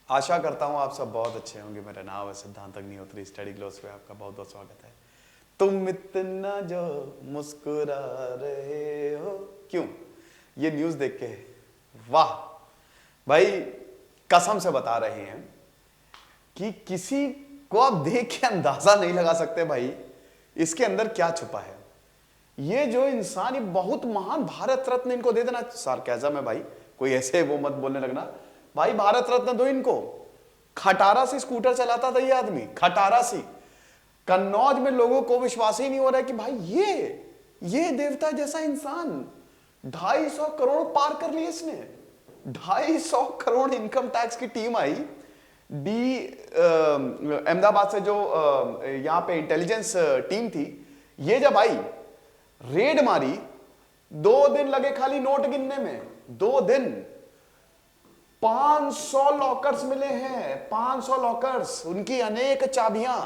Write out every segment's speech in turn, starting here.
आशा करता हूँ आप सब बहुत अच्छे होंगे। मेरा नाम है सिद्धांत अग्निहोत्री। स्टडी ग्लोस पे आपका बहुत बहुत स्वागत है। तुम इतना जो मुस्कुरा रहे हो क्यों, ये न्यूज देख के वाह भाई, कसम से बता रहे हैं कि किसी को आप देख के अंदाजा नहीं लगा सकते भाई इसके अंदर क्या छुपा है। ये जो इंसान, ये बहुत महान, भारत रत्न इनको दे देना। सार्केज़म है भाई, कोई ऐसे वो मत बोलने लगना भाई, भारत रत्न दो इनको। खटारा से स्कूटर चलाता था ये आदमी, खटारा से। कन्नौज में लोगों को विश्वास ही नहीं हो रहा है कि भाई ये देवता जैसा इंसान 250 करोड़ पार कर लिए इसने। 250 करोड़ इनकम टैक्स की टीम आई अहमदाबाद से, जो यहां पे इंटेलिजेंस टीम थी, ये जब आई रेड मारी, 2 दिन लगे खाली नोट गिनने में। 2 दिन 500 लॉकर्स मिले हैं, 500 लॉकर्स, उनकी अनेक चाबियां।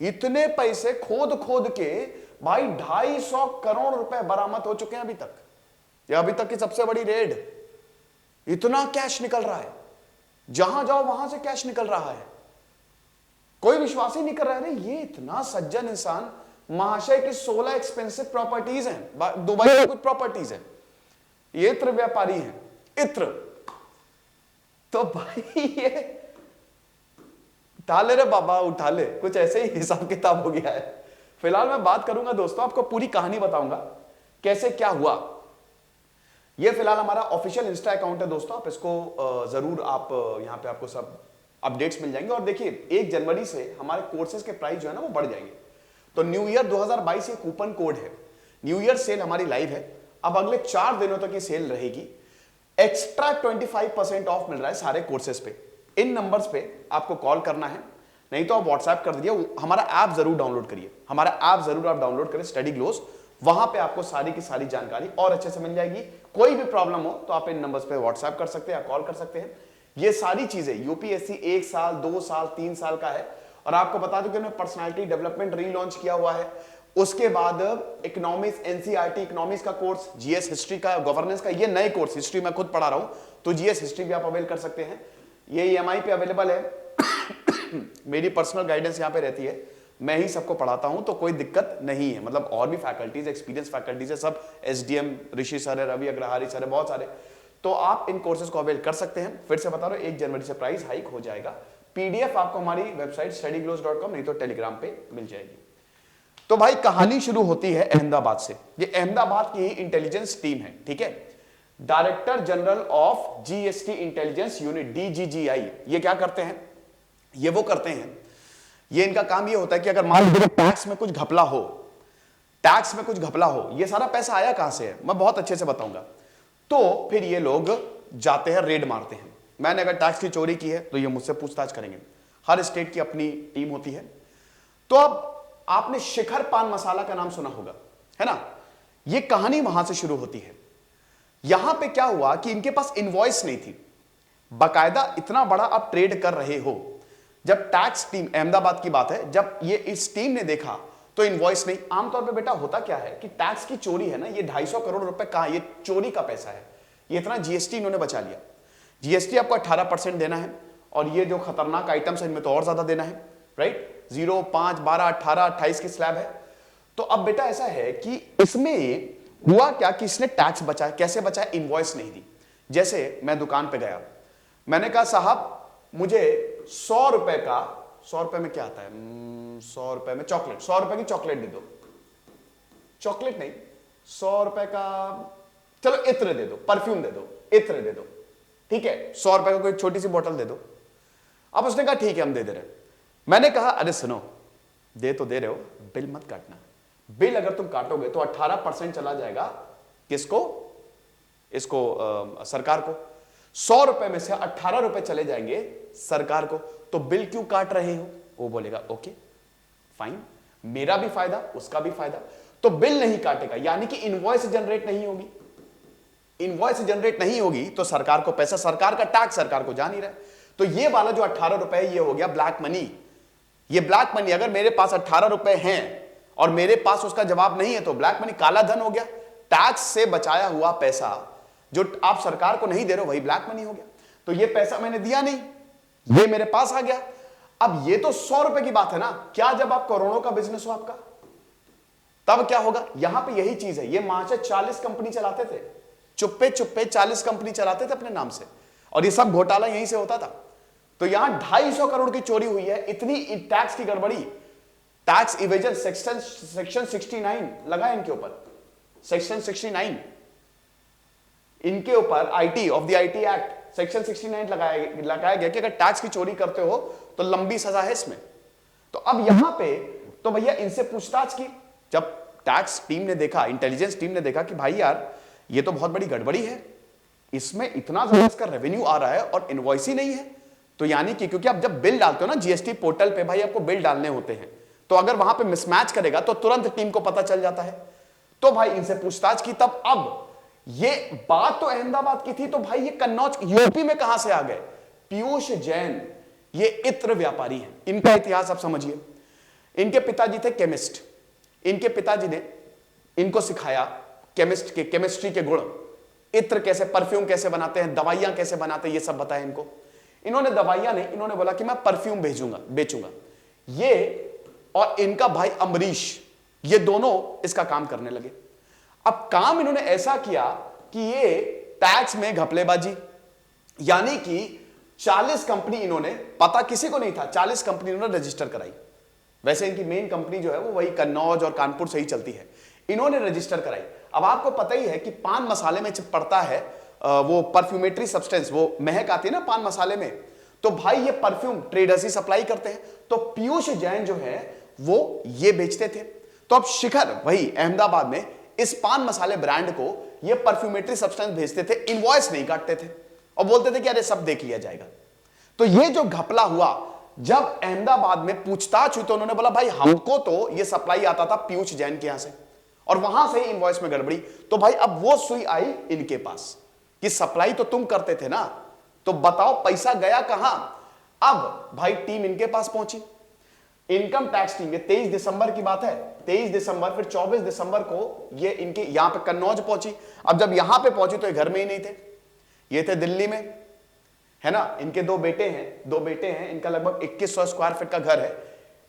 इतने पैसे खोद खोद के भाई 250 करोड़ रुपए बरामद हो चुके हैं अभी तक। यह अभी तक की सबसे बड़ी रेड। इतना कैश निकल रहा है, जहां जाओ वहां से कैश निकल रहा है। कोई विश्वास ही नहीं कर रहा है। ये इतना सज्जन इंसान, महाशय की 16 एक्सपेंसिव प्रॉपर्टीज हैं, दुबई में कुछ प्रॉपर्टीज हैं, ये इत्र व्यापारी हैं, इत्र। तो भाई ये उठा ले रे बाबा, उठा ले, कुछ ऐसे ही हिसाब किताब हो गया है। फिलहाल मैं बात करूंगा दोस्तों, आपको पूरी कहानी बताऊंगा कैसे क्या हुआ। ये फिलहाल हमारा ऑफिशियल इंस्टा अकाउंट है दोस्तों, आप इसको जरूर, आप यहां पे आपको सब अपडेट्स मिल जाएंगे। और देखिए 1 जनवरी से हमारे कोर्सेज के प्राइस जो है ना वो बढ़ जाएंगे। तो न्यू ईयर 2022 ये कूपन कोड है, न्यू ईयर सेल हमारी लाइव है। अब अगले 4 दिनों तक ये सेल रहेगी। एक्स्ट्रा 25% ऑफ मिल रहा है सारे कोर्सेज पे। इन नंबर्स पे आपको कॉल करना है, नहीं तो आप व्हाट्सएप कर दीजिए। हमारा ऐप जरूर डाउनलोड करिए, हमारा ऐप जरूर आप डाउनलोड करें, स्टडी ग्लोस। वहां पे आपको सारी की सारी जानकारी और अच्छे से मिल जाएगी। कोई भी प्रॉब्लम हो तो आप इन नंबर्स पे व्हाट्सएप कर सकते हैं या कॉल कर सकते हैं। ये सारी चीजें यूपीएससी 1 साल 2 साल 3 साल का है। और आपको बता दूं कि उन्होंने पर्सनालिटी डेवलपमेंट रीलॉन्च किया हुआ है। उसके बाद इकोनॉमिक्स, एनसीईआरटी इकोनॉमिक्स का कोर्स, जीएस हिस्ट्री का, गवर्नेंस का, ये नए कोर्स, हिस्ट्री मैं खुद पढ़ा रहा हूं तो जीएस हिस्ट्री भी आप अवेल कर सकते हैं। ये ईएमआई पे अवेलेबल है। मेरी पर्सनल गाइडेंस यहां पे रहती है, मैं ही सबको पढ़ाता हूं, तो कोई दिक्कत नहीं है। मतलब और भी फैकल्टीज, एक्सपीरियंस फैकल्टीज है, सब एसडीएम ऋषि सर है, रवि अग्रहारी सर है, बहुत सारे। तो आप इन कोर्सेज को अवेल कर सकते हैं। फिर से बता रहा हूं, 1 जनवरी से प्राइस हाइक हो जाएगा। पीडीएफ आपको हमारी वेबसाइट studyglows.com नहीं तो टेलीग्राम पे मिल जाएगी। तो भाई कहानी शुरू होती है अहमदाबाद से। ये अहमदाबाद की ही इंटेलिजेंस टीम है, ठीक है। Director general of GST intelligence unit, DGGI, ये क्या करते हैं? ये वो करते हैं, ये इनका काम ये होता है कि अगर मान लीजिए टैक्स में कुछ घपला हो, टैक्स में कुछ घपला हो, ये सारा पैसा आया कहां से है मैं बहुत अच्छे से बताऊंगा। तो फिर ये लोग जाते हैं, रेड मारते हैं। मैंने अगर टैक्स की चोरी की है तो ये मुझसे पूछताछ करेंगे। हर स्टेट की अपनी टीम होती है। तो अब आपने शिखर पान मसाला का नाम सुना होगा, है ना। ये कहानी वहां से शुरू होती है। यहां पे क्या हुआ कि इनके पास इनवॉइस नहीं थी। बाकायदा इतना बड़ा आप ट्रेड कर रहे हो, जब टैक्स टीम, अहमदाबाद की बात है, जब ये इस टीम ने देखा तो इनवॉइस नहीं। आमतौर पे बेटा होता क्या है कि टैक्स की चोरी है ना, ये 250 करोड़ रुपए का, ये चोरी का पैसा है। ये इतना जीएसटी इन्होंने बचा लिया। जीएसटी आपको 18% देना है, और ये जो खतरनाक आइटम्स है इनमें तो और ज्यादा देना है, राइट। 0, 5, 12, 18, 28 की स्लैब है। तो अब बेटा ऐसा है कि इसमें हुआ क्या कि इसने टैक्स बचाया। कैसे बचाया? इनवॉइस नहीं दी। जैसे मैं दुकान पे गया, मैंने कहा साहब मुझे 100 रुपए का, 100 रुपए में क्या आता है, 100 रुपए में चॉकलेट, 100 रुपए की चॉकलेट दे दो। चॉकलेट नहीं, 100 रुपए का, चलो इत्र दे दो, परफ्यूम दे दो, इत्र दे दो, ठीक है। 100 रुपए का कोई छोटी सी बोतल दे दो। अब उसने कहा ठीक है हम दे दे रहे। मैंने कहा अरे सुनो, दे तो दे रहे हो, बिल मत काटना। बिल अगर तुम काटोगे तो 18% चला जाएगा किसको? इसको सरकार को। 100 रुपए में से 18 रुपए चले जाएंगे सरकार को। तो बिल क्यों काट रहे हो? वो बोलेगा ओके फाइन, मेरा भी फायदा उसका भी फायदा। तो बिल नहीं काटेगा, यानी कि इनवॉइस जनरेट नहीं होगी। इनवॉइस जनरेट नहीं होगी तो सरकार को पैसा, सरकार का टैक्स सरकार को जा नहीं रहा। तो ये वाला जो 18 रुपए है ये हो गया ब्लैक मनी। ये ब्लैक मनी, अगर मेरे पास 18 रुपए हैं और मेरे पास उसका जवाब नहीं है तो ब्लैक मनी, काला धन हो गया। टैक्स से बचाया हुआ पैसा जो आप सरकार को नहीं दे रहे हो वही ब्लैक मनी हो गया। तो ये पैसा मैंने दिया नहीं, ये मेरे पास आ गया। अब ये तो 100 रुपए की बात है ना, क्या जब आप करोड़ों का बिजनेस हो आपका, तब क्या होगा? यहां पे यही चीज है। ये मार्च 40 कंपनी चलाते थे, चुप्पे चुप्पे 40 कंपनी चलाते थे अपने नाम से, और ये सब घोटाला यहीं से होता था। तो यहां 250 करोड़ की चोरी हुई है, इतनी टैक्स की गड़बड़ी, टैक्स इवेजन, सेक्शन 69 लगा इनके ऊपर, सेक्शन 69 इनके ऊपर, IT of the IT act section 69 लगाया गया कि अगर टैक्स की चोरी करते हो तो लंबी सजा है इसमें। तो अब यहां पे तो भैया इनसे पूछताछ की। जब टैक्स टीम ने देखा, इंटेलिजेंस टीम ने देखा कि भाई यार ये तो बहुत बड़ी गड़बड़ी है, इसमें इतना ज्यादा इसका रेवेन्यू आ रहा है और इनवॉइस ही नहीं है, तो यानी कि क्योंकि आप जब बिल डालते हो ना जीएसटी पोर्टल पे, भाई आपको बिल डालने होते हैं, तो अगर वहां पे मिसमैच करेगा तो तुरंत टीम को पता चल जाता है। तो भाई इनसे पूछताछ की। तब अब ये बात तो अहमदाबाद की थी, तो भाई ये कन्नौज यूपी में कहां से आ गए? पीयूष जैन ये इत्र व्यापारी हैं। इनका इतिहास आप समझिए। इनके पिताजी थे केमिस्ट, इनके पिताजी ने इनको सिखाया केमिस्ट्री के गुण, इत्र कैसे, परफ्यूम कैसे बनाते हैं, दवाइयां कैसे बनाते हैं, ये सब बताया इनको। इन्होंने दवाइयां नहीं, इन्होंने बोला कि मैं परफ्यूम बेचूंगा। ये और इनका भाई अमरीश, ये दोनों इसका काम करने लगे। अब काम इन्होंने ऐसा किया कि ये टैक्स में घपलेबाजी, यानी कि 40 कंपनी इन्होंने, पता किसी को नहीं था, 40 कंपनी इन्होंने रजिस्टर कराई। वैसे इनकी मेन कंपनी जो है वो वही कन्नौज और कानपुर से ही चलती है, इन्होंने रजिस्टर कराई। अब आपको पता ही है कि पान मसाले में जब पड़ता है वो परफ्यूमेटरी सब्सटेंस, वो महक आती है ना पान मसाले में, तो भाई ये परफ्यूम ट्रेडर्स ही सप्लाई करते हैं। तो पीयूष जैन जो है वो ये बेचते थे। तो अब शिखर वही अहमदाबाद में इस पान मसाले ब्रांड को ये परफ्यूमेटरी सब्सटेंस भेजते थे, इनवॉइस नहीं काटते थे और बोलते थे कि अरे सब देख लिया जाएगा। तो ये जो घपला हुआ, जब अहमदाबाद में पूछताछ हुई तो उन्होंने बोला भाई हमको तो ये सप्लाई आता था पीयूष जैन के यहां से, और वहां से ही इनवॉइस में गड़बड़ी। तो भाई अब वो सुई आई इनके पास कि सप्लाई तो तुम करते थे ना, तो बताओ पैसा गया कहां? अब भाई टीम इनके पास पहुंची, इनकम टैक्स टीम। ये 23 दिसंबर की बात है, 23 दिसंबर, फिर 24 दिसंबर को ये इनके यहां पे कन्नौज पहुंची। अब जब यहां पे पहुंची तो ये घर में ही नहीं थे, ये थे दिल्ली में, है ना। इनके दो बेटे हैं, इनका लगभग 2100 स्क्वायर फीट का घर है।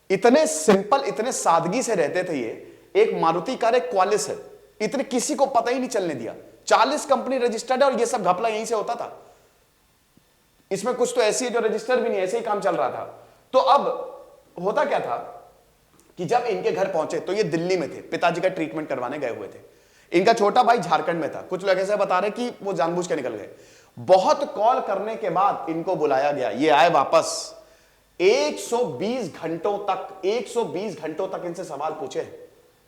इतने सिंपल, इतने सादगी से रहते थे ये। एक मारुति कार, एक क्वालिस है, इतने किसी को पता ही नहीं चलने दिया। 40 कंपनी रजिस्टर्ड है और ये सब घपला यहीं से होता था। इसमें कुछ तो ऐसी है जो रजिस्टर भी नहीं, ऐसे ही काम चल रहा था। तो अब होता क्या था कि जब इनके घर पहुंचे तो ये दिल्ली में थे, पिताजी का ट्रीटमेंट करवाने गए हुए थे। इनका छोटा भाई झारखंड में था। कुछ लोग ऐसे बता रहे कि वो जानबूझ के निकल गए। बहुत कॉल करने के बाद इनको बुलाया गया, ये आए वापस। 120 घंटों तक इनसे सवाल पूछे,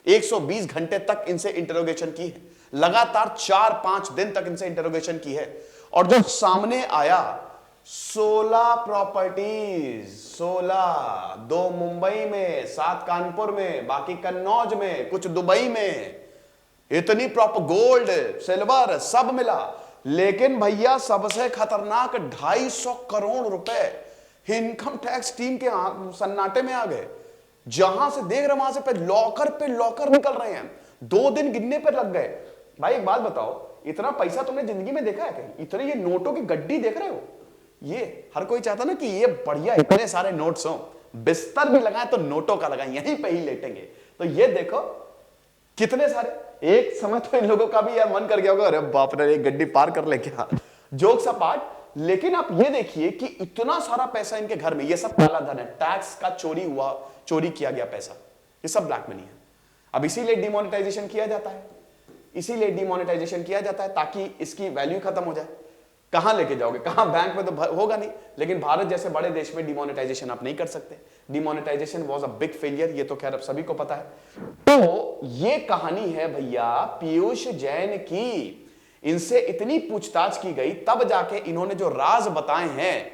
120 घंटे तक इनसे इंटरोगेशन की है, लगातार 4-5 दिन तक इनसे इंटरोगेशन की है। और जो सामने आया 16 प्रॉपर्टीज, 16, 2 मुंबई में, 7 कानपुर में, बाकी कन्नौज में, कुछ दुबई में, इतनी प्रॉपर गोल्ड सिल्वर सब मिला। लेकिन भैया सबसे खतरनाक 250 करोड़ रुपए इनकम टैक्स टीम के सन्नाटे में आ गए। जहां से देख रहे वहां से पे लॉकर निकल रहे हैं। 2 दिन गिनने पर लग गए। भाई एक बात बताओ, इतना पैसा तुमने जिंदगी में देखा है कहीं? इतने ये नोटों की गड्डी देख रहे हो? ये हर कोई चाहता ना कि ये बढ़िया इतने सारे नोट्स हो, बिस्तर भी लगाए तो नोटों का लगाए, यहीं पे ही लेटेंगे। तो ये देखो कितने सारे। एक समय तो इन लोगों का भी यार मन कर गया होगा, अरे बाप रे एक गड्डी पार कर ले क्या, जोक्स अपार्ट। लेकिन आप ये देखिए कि इतना सारा पैसा इनके घर में, ये सब काला धन है, टैक्स का चोरी किया गया पैसा, ये सब ब्लैक मनी है। अब इसीलिए डिमोनेटाइजेशन किया जाता है, ताकि इसकी वैल्यू खत्म हो जाए। कहां लेके जाओगे, कहां? बैंक में तो होगा नहीं। लेकिन भारत जैसे बड़े देश में डिमोनेटाइजेशन आप नहीं कर सकते। Demonetisation was a big failure, ये तो खैर अब सभी को पता है। तो ये कहानी है भैया पीयूष जैन की। इनसे इतनी पूछताछ की गई, तब जाके इन्होंने जो राज बताए हैं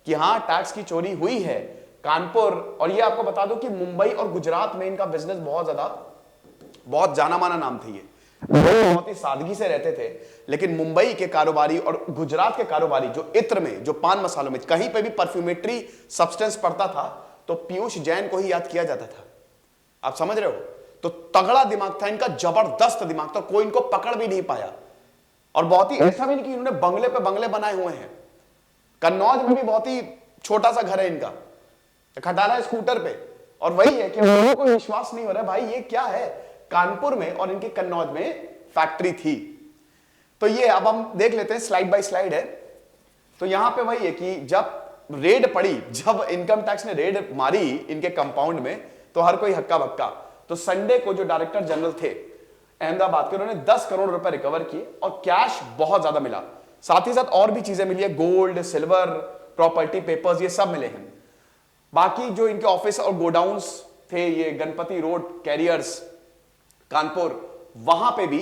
कि हां टैक्स की चोरी हुई है कानपुर। और ये आपको बता दो कि मुंबई और गुजरात में इनका बिजनेस बहुत जाना माना नाम थे। ये बहुत ही सादगी से रहते थे, लेकिन मुंबई के कारोबारी और गुजरात के कारोबारी जो इत्र में, जो पान मसालों में कहीं पे भी परफ्यूमेटरी सब्सटेंस पड़ता था तो पीयूष जैन को ही याद किया जाता था। आप समझ रहे हो? तो तगड़ा दिमाग था इनका, जबरदस्त दिमाग था, कोई इनको पकड़ भी नहीं पाया। और बहुत ही ऐसा भी नहीं कि इन्होंने बंगले पे बंगले बनाए हुए हैं। कन्नौज में भी बहुत ही छोटा सा घर है इनका, खटारा है स्कूटर पे, और वही है कि लोगों को विश्वास नहीं हो रहा भाई ये क्या है। कानपुर में और इनके कन्नौज में फैक्ट्री थी। तो ये अब हम देख लेते हैं, स्लाइड बाय स्लाइड है। तो यहां पे वही है कि जब रेड पड़ी, जब इनकम टैक्स ने रेड मारी इनके कंपाउंड में, तो हर कोई हक्का बक्का। तो संडे को जो डायरेक्टर जनरल थे अहमदाबाद के, उन्होंने 10 करोड़ रुपए रिकवर किए और कैश बहुत ज्यादा मिला। साथ ही साथ और भी चीजें मिली है, गोल्ड, सिल्वर, प्रॉपर्टी, पेपर्स, ये सब मिले हैं। बाकी जो इनके ऑफिस और गोडाउन्स थे, ये गणपति रोड कैरियर्स कानपुर, वहां पे भी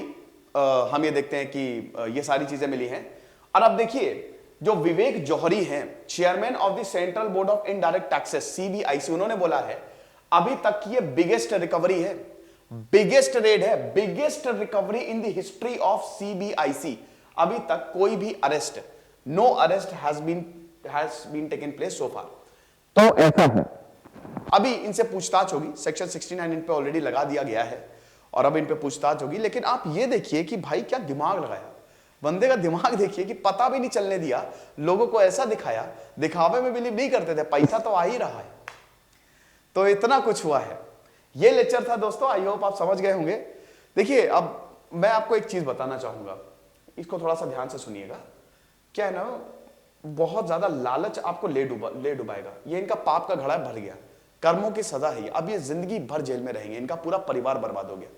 हम ये देखते हैं कि ये सारी चीजें मिली हैं। और अब देखिए जो विवेक जौहरी हैं, chairman of the central board of indirect taxes CBIC, उन्होंने बोला है अभी तक ये बिगेस्ट रिकवरी है, बिगेस्ट रेड है, biggest recovery in the history of CBIC. अभी तक कोई भी arrest, no arrest has been taken place so far. तो ऐसा है, अभी इनसे पूछताछ होगी, सेक्शन 69 इन पे ऑलरेडी लगा दिया गया है और अब इन पे पूछताछ होगी। लेकिन आप ये देखिए कि भाई क्या दिमाग लगाया बंदे का, दिमाग देखिए कि पता भी नहीं चलने दिया, लोगों को ऐसा दिखाया, दिखावे में बिलीव नहीं करते थे, पैसा तो आ ही रहा है। तो इतना कुछ हुआ है। ये लेक्चर था दोस्तों, आई होप आप समझ गए होंगे। देखिए अब मैं आपको एक चीज बताना चाहूंगा, इसको थोड़ा सा ध्यान से सुनिएगा। क्या है ना, बहुत ज्यादा लालच आपको ले डुबाएगा। ये इनका पाप का घड़ा भर गया, कर्मों की सजा है। अब ये जिंदगी भर जेल में रहेंगे, इनका पूरा परिवार बर्बाद हो गया।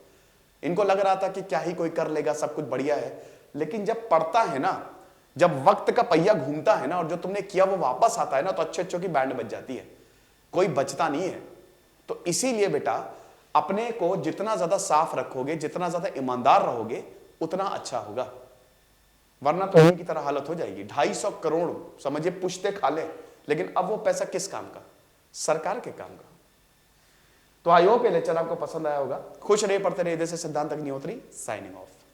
इनको लग रहा था कि क्या ही कोई कर लेगा, सब कुछ बढ़िया है। लेकिन जब पड़ता है ना, जब वक्त का पहिया घूमता है ना, और जो तुमने किया वो वापस आता है ना, तो अच्छे अच्छों की बैंड बज जाती है, कोई बचता नहीं है। तो इसीलिए बेटा अपने को जितना ज्यादा साफ रखोगे, जितना ज्यादा ईमानदार रहोगे, उतना अच्छा होगा। वरना तो इनकी तरह हालत हो जाएगी। 250 करोड़ समझिए पुश्ते खा ले, लेकिन अब वो पैसा किस काम का? सरकार के काम का। तो आई होप ये लेक्चर आपको पसंद आया होगा। खुश रहिए, पढ़ते रहिए। जैसे सिद्धांत अग्निहोत्री साइनिंग ऑफ।